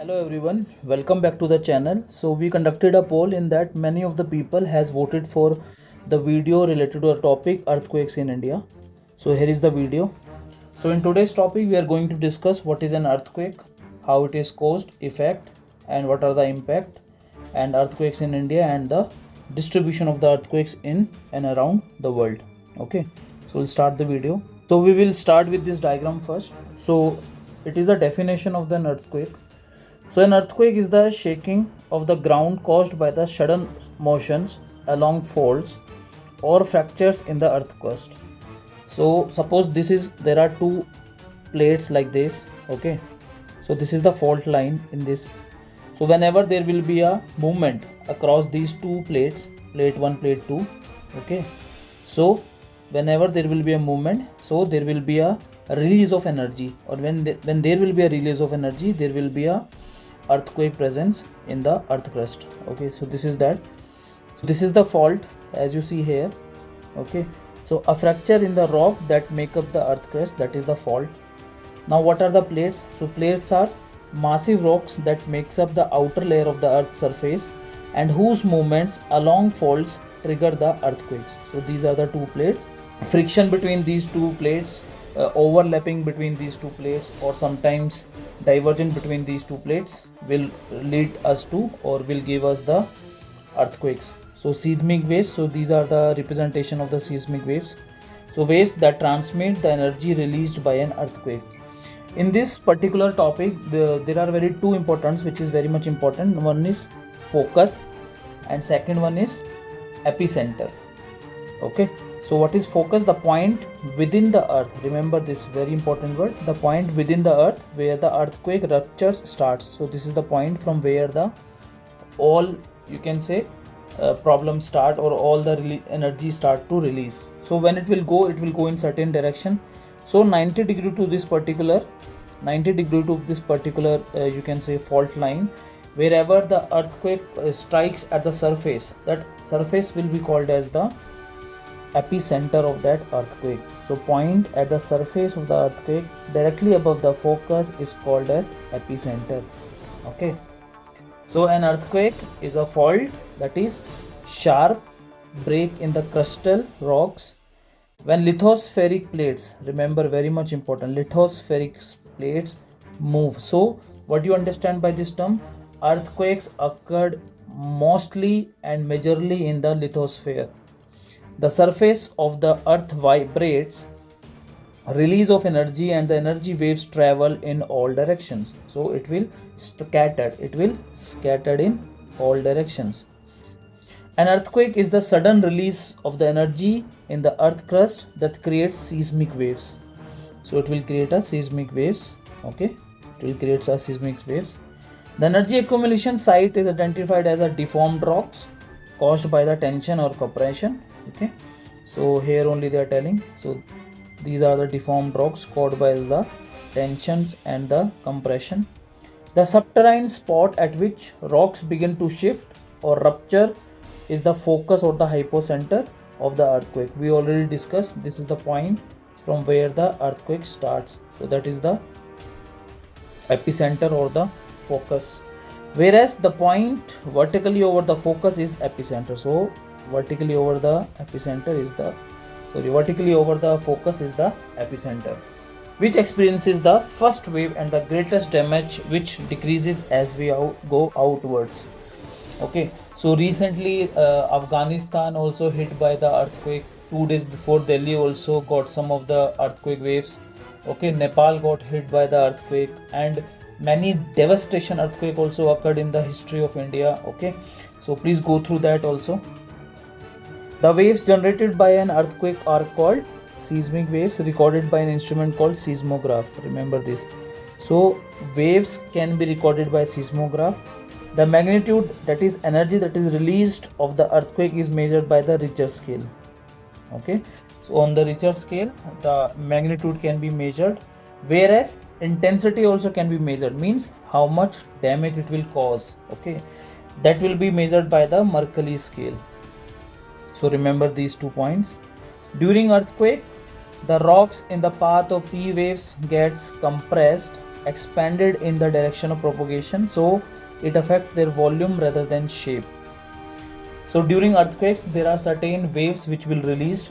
Hello everyone, welcome back to the channel. So we conducted a poll in that many of the people has voted for the video related to a topic earthquakes in India. So here is the video. So in today's topic we are going to discuss what is an earthquake, how it is caused, effect and what are the impact and earthquakes in India and the distribution of the earthquakes in and around the world. Okay, so we'll start the video. So we will start with this diagram first. So it is the definition of an earthquake. So an earthquake is the shaking of the ground caused by the sudden motions along faults or fractures in the earth crust. So suppose there are two plates like this. Okay, so this is the fault line in this. So whenever there will be a movement across these two plates, plate 1, plate 2, okay, so whenever there will be a movement, so there will be a release of energy, or when there will be a release of energy, there will be a earthquake presence in the earth crust. Okay, so this is that. So this is the fault as you see here. Okay, so a fracture in the rock that make up the earth crust, that is the fault. Now what are the plates? So plates are massive rocks that makes up the outer layer of the earth's surface and whose movements along faults trigger the earthquakes. So these are the two plates. Friction between these two plates, overlapping between these two plates, or sometimes divergence between these two plates will lead us to, or will give us the earthquakes. So seismic waves, so these are the representation of the seismic waves. So waves that transmit the energy released by an earthquake. In this particular topic, there are very two importance, which is very much important. One is focus and second one is epicenter. Okay, so what is focus? The point within the earth. Remember this very important word, the point within the earth where the earthquake ruptures starts. So this is the point from where the all, you can say, problems start, or all the energy start to release. So when it will go in certain direction. So 90 degree to this particular you can say fault line, wherever the earthquake strikes at the surface, that surface will be called as the epicenter of that earthquake. So point at the surface of the earthquake directly above the focus is called as epicenter. Okay, so an earthquake is a fault, that is sharp break in the crustal rocks when lithospheric plates, remember very much important, lithospheric plates move. So what do you understand by this term? Earthquakes occurred mostly and majorly in the lithosphere. The surface of the earth vibrates, release of energy, and the energy waves travel in all directions. So it will scatter in all directions. An earthquake is the sudden release of the energy in the earth crust that creates seismic waves. So it will create a seismic waves. Okay, it will create a seismic waves. The energy accumulation site is identified as a deformed rocks caused by the tension or compression. Okay, so here only they are telling. So these are the deformed rocks caused by the tensions and the compression. The subterranean spot at which rocks begin to shift or rupture is the focus or the hypocenter of the earthquake. We already discussed, this is the point from where the earthquake starts. So that is the epicenter or the focus, whereas the point vertically over the focus is epicenter. So vertically over the focus is the epicenter, which experiences the first wave and the greatest damage, which decreases as we go outwards. Okay, so recently Afghanistan also hit by the earthquake. 2 days before, Delhi also got some of the earthquake waves. Okay, Nepal got hit by the earthquake, and many devastation earthquake also occurred in the history of India. Okay, so please go through that also. The waves generated by an earthquake are called seismic waves, recorded by an instrument called seismograph. Remember this. So waves can be recorded by seismograph. The magnitude, that is energy that is released of the earthquake, is measured by the Richter scale. Okay, so on the Richter scale the magnitude can be measured, whereas intensity also can be measured, means how much damage it will cause. Okay, that will be measured by the Mercalli scale. So remember these 2 points. During earthquake, the rocks in the path of P waves gets compressed expanded in the direction of propagation, so it affects their volume rather than shape. So during earthquakes there are certain waves which will released.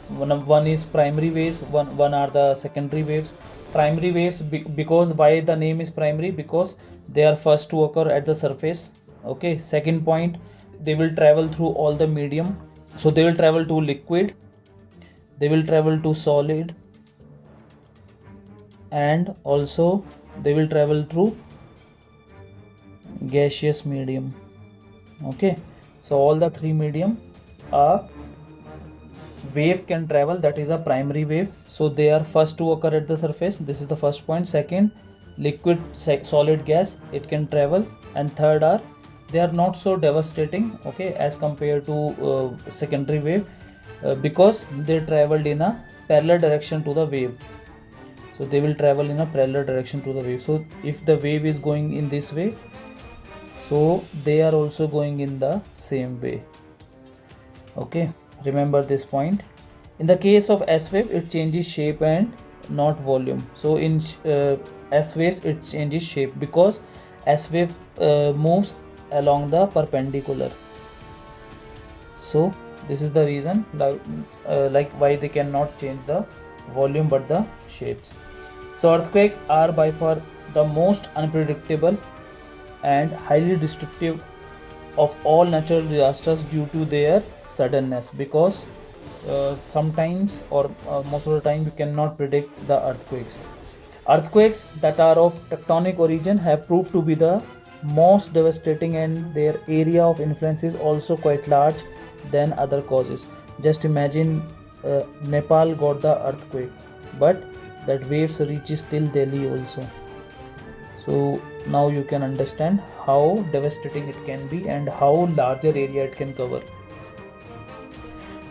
One is primary waves, one are the secondary waves. Primary waves, because why the name is primary, because they are first to occur at the surface. Okay, second point, they will travel through all the medium. So they will travel to liquid, they will travel to solid, and also they will travel through gaseous medium. Okay, so all the three medium a wave can travel, that is a primary wave. So they are first to occur at the surface, this is the first point. Second, liquid, solid, gas, it can travel. And third are, they are not so devastating, okay, as compared to secondary wave, because they traveled in a parallel direction to the wave. So they will travel in a parallel direction to the wave. So if the wave is going in this way, so they are also going in the same way. Okay, remember this point. In the case of S wave, it changes shape and not volume. So in S waves it changes shape because S wave moves along the perpendicular. So this is the reason like why they cannot change the volume but the shapes. So earthquakes are by far the most unpredictable and highly destructive of all natural disasters due to their suddenness, because sometimes or most of the time you cannot predict the earthquakes. Earthquakes that are of tectonic origin have proved to be the most devastating, and their area of influence is also quite large than other causes. Just imagine Nepal got the earthquake, but that waves reaches till Delhi also. So now you can understand how devastating it can be and how larger area it can cover.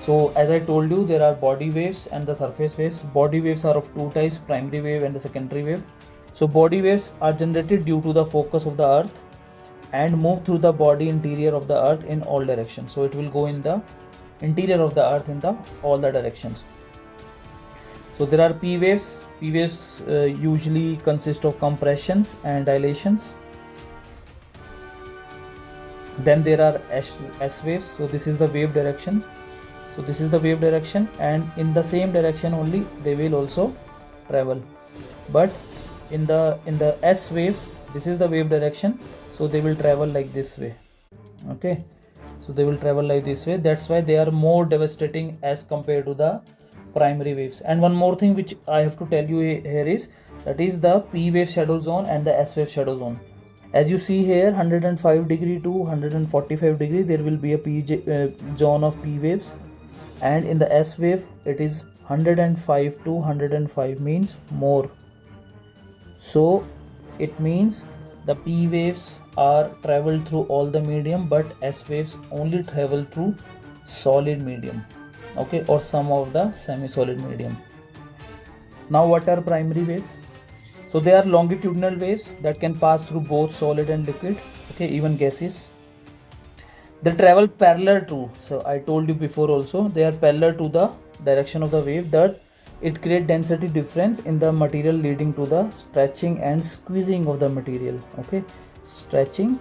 So as I told you, there are body waves and the surface waves. Body waves are of two types, primary wave and the secondary wave. So body waves are generated due to the focus of the earth and move through the body interior of the earth in all directions. So it will go in the interior of the earth in the all the directions. So there are P waves. P waves usually consist of compressions and dilations. Then there are S waves. So this is the wave directions. So this is the wave direction, and in the same direction only they will also travel. But in the S wave, this is the wave direction, so they will travel like this way. Okay, so they will travel like this way. That's why they are more devastating as compared to the primary waves. And one more thing which I have to tell you here is, that is the P wave shadow zone and the S wave shadow zone. As you see here, 105 degree to 145 degree, there will be a zone of P waves, and in the S wave it is 105 to 105, means more. So it means the P waves are travel through all the medium, but S waves only travel through solid medium, okay, or some of the semi-solid medium. Now what are primary waves? So they are longitudinal waves that can pass through both solid and liquid, okay, even gases. They travel parallel to, so I told you before also, they are parallel to the direction of the wave, that it creates density difference in the material, leading to the stretching and squeezing of the material. Okay, stretching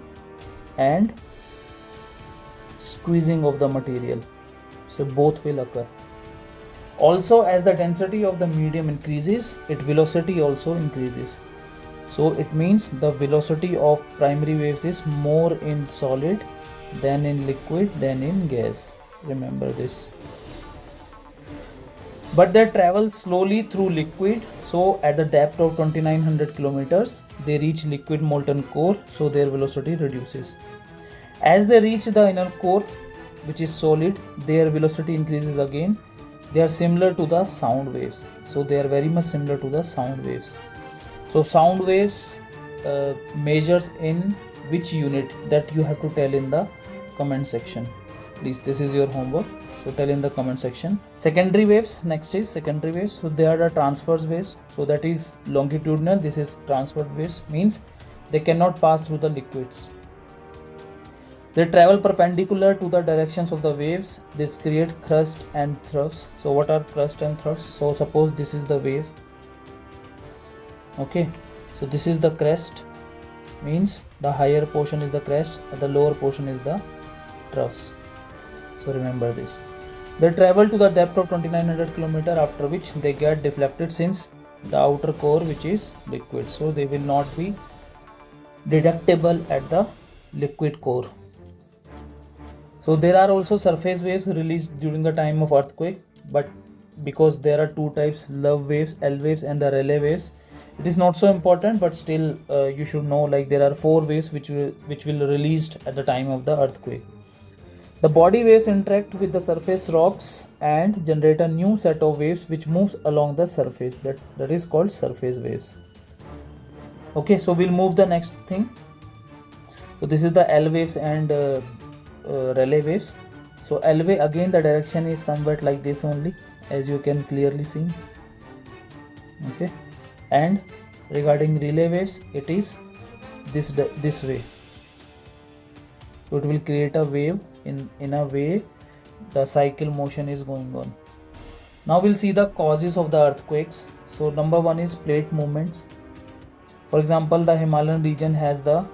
and squeezing of the material, so both will occur. Also, as the density of the medium increases, its velocity also increases. So it means the velocity of primary waves is more in solid than in liquid than in gas. Remember this. But they travel slowly through liquid, so at the depth of 2900 kilometers they reach liquid molten core, so their velocity reduces. As they reach the inner core, which is solid, their velocity increases again. They are similar to the sound waves, so they are very much similar to the sound waves. So sound waves measures in which unit, that you have to tell in the comment section. Please, this is your homework, so tell in the comment section. Secondary waves, next is secondary waves. So they are the transverse waves, so that is longitudinal, this is transverse waves, means they cannot pass through the liquids. They travel perpendicular to the directions of the waves. This create thrust and thrust. So what are thrust and thrust? So suppose this is the wave, okay, So this is the crest, means the higher portion is the crest and the lower portion is the troughs. So remember this. They travel to the depth of 2900 km, after which they get deflected since the outer core which is liquid, so they will not be detectable at the liquid core. So there are also surface waves released during the time of earthquake, but because there are two types, love waves, L waves and the Rayleigh waves, it is not so important, but still you should know, like there are four waves which will released at the time of the earthquake. The body waves interact with the surface rocks and generate a new set of waves which moves along the surface, that is called surface waves. Okay, so we'll move the next thing. So this is the L waves and Rayleigh waves. So L wave, again the direction is somewhat like this only, as you can clearly see. Okay, and regarding Rayleigh waves, it is this way. So it will create a wave in a way the cycle motion is going on. Now we'll see the causes of the earthquakes. So number one is plate movements. For example, the Himalayan region has the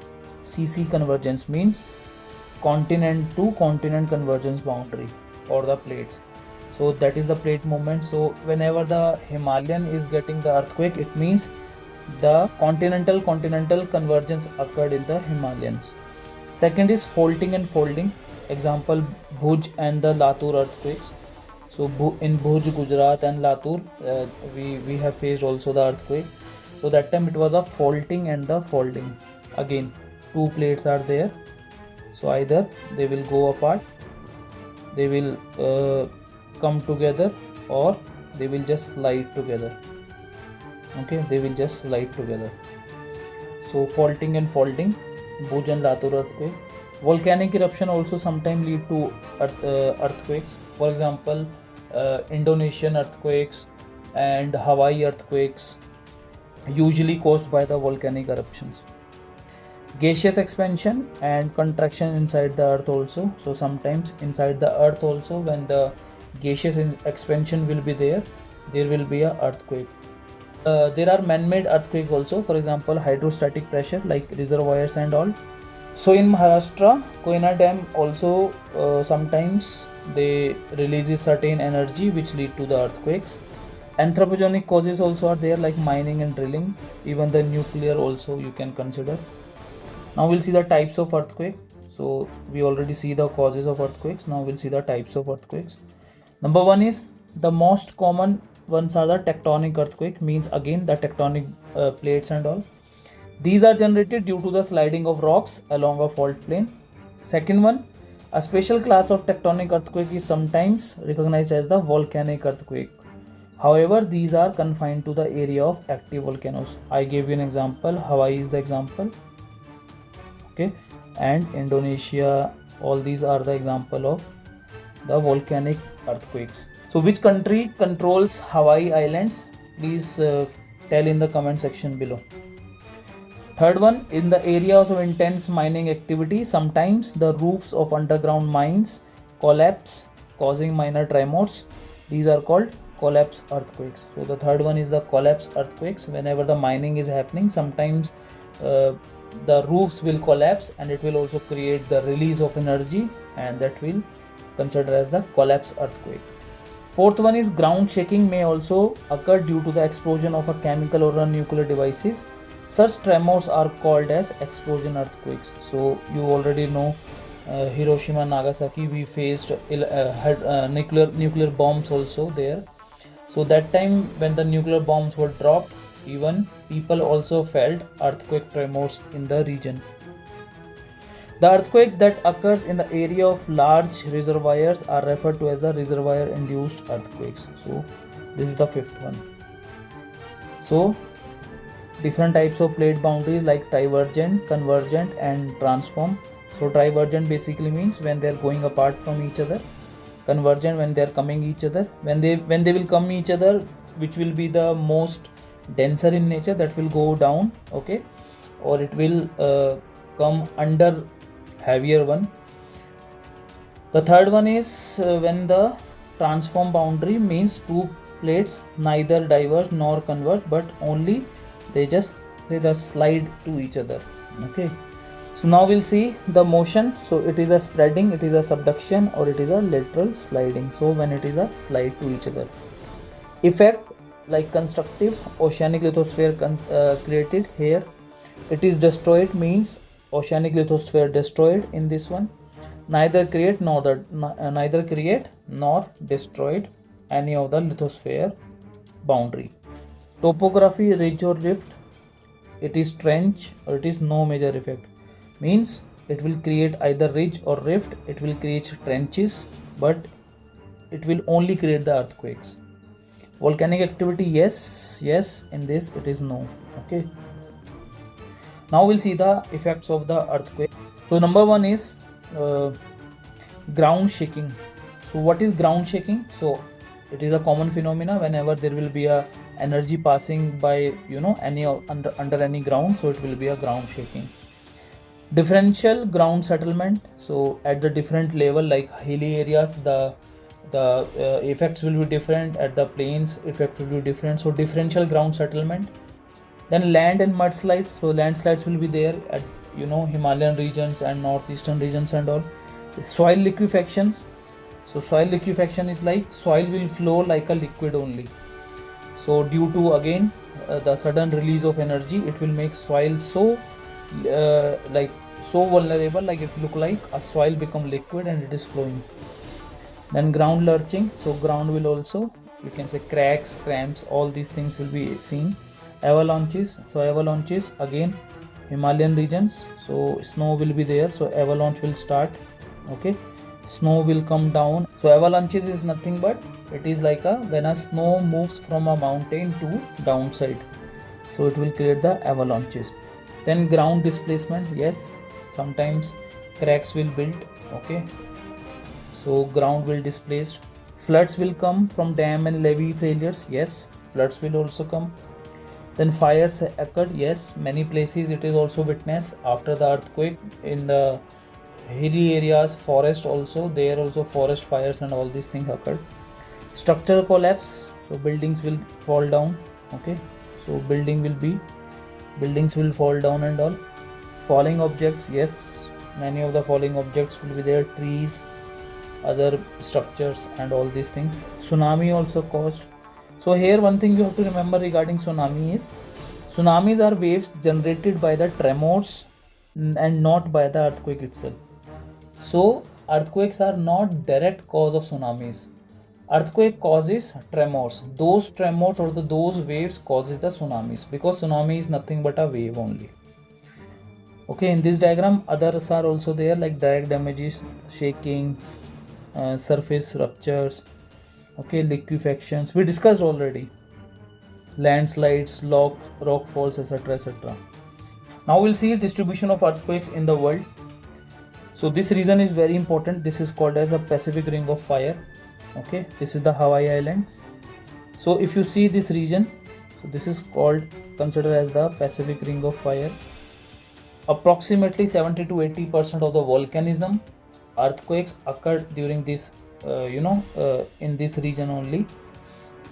CC convergence, means continent to continent convergence boundary for the plates. So that is the plate movement. So whenever the Himalayan is getting the earthquake, it means the continental convergence occurred in the Himalayas. Second is faulting and folding. Example, Bhuj and the Latur earthquakes. So in Bhuj, Gujarat and Latur, we have faced also the earthquake. So that time it was a faulting and the folding. Again, two plates are there. So either they will go apart, they will come together, or they will just slide together. Okay, they will just slide together. So faulting and folding, Bhuj and Latur earthquake. Volcanic eruption also sometimes lead to earthquakes. For example, Indonesian earthquakes and Hawaii earthquakes, usually caused by the volcanic eruptions. Gaseous expansion and contraction inside the earth also. So sometimes inside the earth also, when the gaseous expansion will be there will be a earthquake. There are man-made earthquake also. For example, hydrostatic pressure like reservoirs and all. So in Maharashtra, Koyna Dam also sometimes they releases certain energy which lead to the earthquakes. Anthropogenic causes also are there, like mining and drilling. Even the nuclear also you can consider. Now we'll see the types of earthquake. So we already see the causes of earthquakes. Now we'll see the types of earthquakes. Number one is, the most common ones are the tectonic earthquake, means again the tectonic plates and all. These are generated due to the sliding of rocks along a fault plane. Second one, a special class of tectonic earthquake is sometimes recognized as the volcanic earthquake. However, these are confined to the area of active volcanoes. I gave you an example. Hawaii is the example. Okay, and Indonesia, all these are the example of the volcanic earthquakes. So which country controls Hawaii Islands? Please tell in the comment section below. Third one, in the areas of intense mining activity, sometimes the roofs of underground mines collapse, causing minor tremors. These are called collapse earthquakes. So the third one is the collapse earthquakes. Whenever the mining is happening, sometimes the roofs will collapse, and it will also create the release of energy, and that will consider as the collapse earthquake. Fourth one is ground shaking may also occur due to the explosion of a chemical or a nuclear devices. Such tremors are called as explosion earthquakes. So you already know Hiroshima, Nagasaki, we faced nuclear bombs also there. So that time when the nuclear bombs were dropped, even people also felt earthquake tremors in the region. The earthquakes that occurs in the area of large reservoirs are referred to as the reservoir induced earthquakes. So this is the fifth one. So different types of plate boundaries like divergent, convergent and transform. So divergent basically means when they are going apart from each other. Convergent when they are coming each other. When they will come each other, which will be the most denser in nature, that will go down, okay, or it will come under heavier one. The third one is when the transform boundary means two plates neither diverge nor converge, but only they just say the slide to each other. Okay, so now we'll see the motion. So it is a spreading, it is a subduction, or it is a lateral sliding. So when it is a slide to each other. Effect like constructive oceanic lithosphere created here. It is destroyed means oceanic lithosphere destroyed in this one. Neither create nor destroyed any of the lithosphere boundary. Topography, ridge or rift. It is trench or it is no major effect. Means it will create either ridge or rift. It will create trenches, but it will only create the earthquakes. Volcanic activity, yes. In this it is no. Okay. Now we'll see the effects of the earthquake. So number one is ground shaking. So what is ground shaking? So it is a common phenomena whenever there will be a energy passing by any under any ground, so it will be a ground shaking. Differential ground settlement. So at the different level, like hilly areas, the effects will be different. At the plains, effect will be different. So differential ground settlement. Then land and mudslides. So landslides will be there at Himalayan regions and northeastern regions and all. Soil liquefactions. So soil liquefaction is like soil will flow like a liquid only. So due to again the sudden release of energy, it will make soil so vulnerable, like it look like a soil become liquid and it is flowing. Then ground lurching. So ground will also, you can say, cracks, cramps, all these things will be seen. Avalanches. So avalanches again Himalayan regions, so snow will be there, so avalanche will start. Okay, snow will come down. So avalanches is nothing but it is like when a snow moves from a mountain to downside, so it will create the avalanches. Then ground displacement. Yes, sometimes cracks will build. Okay, so ground will displace. Floods will come from dam and levee failures. Yes, floods will also come. Then fires occurred. Yes, many places it is also witnessed after the earthquake. In the hilly areas, forest also, there also forest fires and all these things occurred. Structural collapse. So buildings will fall down. Okay, so buildings will fall down and all. Falling objects. Yes, many of the falling objects will be there, trees, other structures and all these things. Tsunami also caused. So here one thing you have to remember regarding tsunami is, tsunamis are waves generated by the tremors and not by the earthquake itself. So earthquakes are not direct cause of tsunamis. Earthquake causes tremors. Those tremors or those waves causes the tsunamis, because tsunami is nothing but a wave only. Okay, in this diagram others are also there, like direct damages, shakings, surface ruptures. Okay, liquefactions we discussed already, landslides, rock falls, etc. Now we'll see distribution of earthquakes in the world. So this region is very important. This is called as a Pacific Ring of Fire. Okay, this is the Hawaii Islands. So if you see this region, so this is considered as the Pacific Ring of Fire. Approximately 70 to 80% of the volcanism, earthquakes occurred during this in this region only.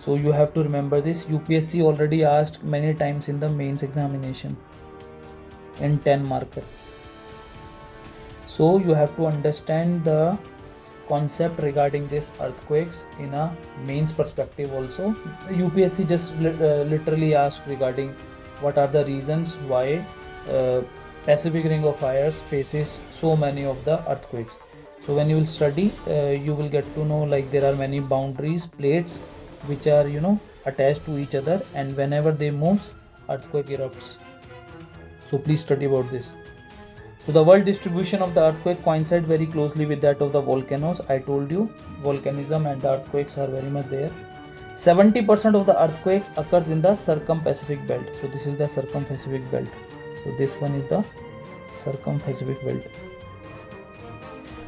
So you have to remember this. UPSC already asked many times in the mains examination in 10 marker. So you have to understand the concept regarding this earthquakes in a mains perspective also. UPSC just literally asked regarding what are the reasons why Pacific Ring of Fires faces so many of the earthquakes. So when you will study, you will get to know, like, there are many boundaries, plates which are attached to each other, and whenever they move, earthquake erupts. So please study about this. So the world distribution of the earthquake coincide very closely with that of the volcanoes. I told you volcanism and the earthquakes are very much there. 70% of the earthquakes occurs in the Circum-Pacific belt. So this is the Circum-Pacific belt. So this one is the Circum-Pacific belt.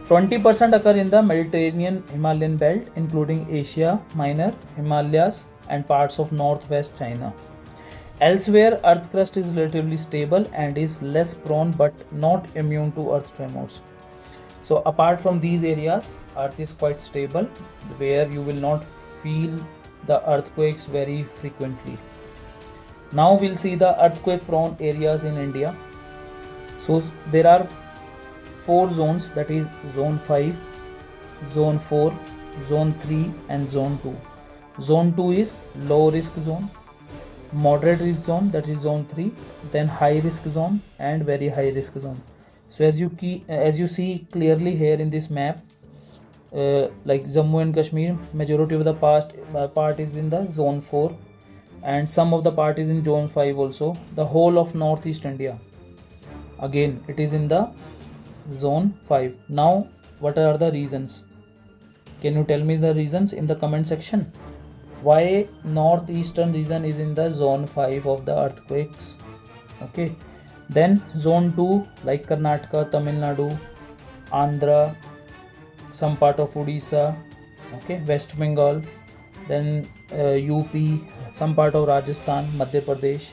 20% occur in the Mediterranean Himalayan belt, including Asia Minor, Himalayas, and parts of northwest China. Elsewhere, earth crust is relatively stable and is less prone but not immune to earth tremors. So apart from these areas, earth is quite stable, where you will not feel the earthquakes very frequently. Now we'll see the earthquake prone areas in India. So there are 4 zones, that is zone 5, zone 4, zone 3 and zone 2. Zone 2 is low risk zone, moderate risk zone, that is zone 3, then high risk zone and very high risk zone. So as you see clearly here in this map, like Jammu and Kashmir, majority of the part is in the zone 4 and some of the part is in zone 5 also. The whole of northeast India, again it is in the zone 5. Now what are the reasons? Can you tell me the reasons in the comment section? Why northeastern region is in the zone 5 of the earthquakes? Okay, then zone 2 like Karnataka, Tamil Nadu, Andhra, some part of Odisha, okay, West Bengal, then UP, some part of Rajasthan, Madhya Pradesh,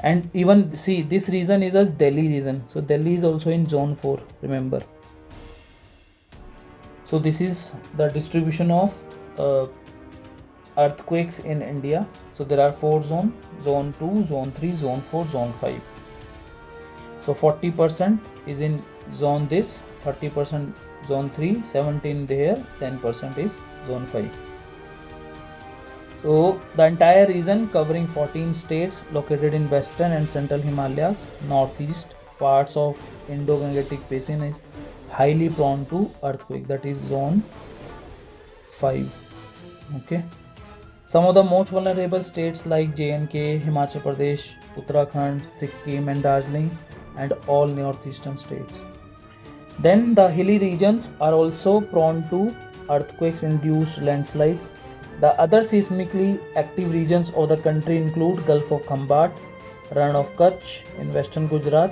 and even see this region is a Delhi region. So Delhi is also in zone 4, remember. So this is the distribution of earthquakes in India. So there are 4 zones: zone 2, zone 3, zone 4, zone 5. So 40% is in zone this, 30% zone 3, 17 there, 10% is zone 5. So the entire region covering 14 states located in western and central Himalayas, northeast parts of Indo-Gangetic Basin is highly prone to earthquake, that is zone 5. Okay. Some of the most vulnerable states like J&K, Himachal Pradesh, Uttarakhand, Sikkim and Darjeeling and all northeastern states. Then the hilly regions are also prone to earthquakes induced landslides. The other seismically active regions of the country include Gulf of Khambat, Rann of Kutch in western Gujarat,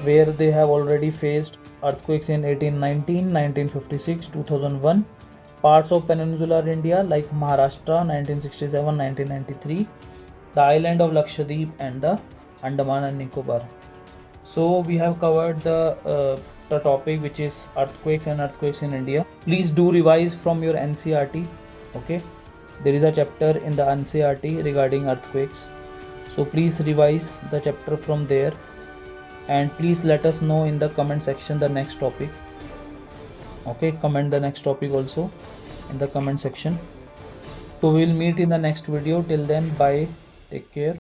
where they have already faced earthquakes in 1819, 1956, 2001. Parts of peninsular India like Maharashtra 1967, 1993, the island of Lakshadweep and the Andaman and Nicobar. So we have covered the topic which is earthquakes and earthquakes in India. Please do revise from your NCERT. Okay, there is a chapter in the NCERT regarding earthquakes. So please revise the chapter from there and please let us know in the comment section the next topic. Okay, comment the next topic also in the comment section. So we'll meet in the next video. Till then, bye, take care.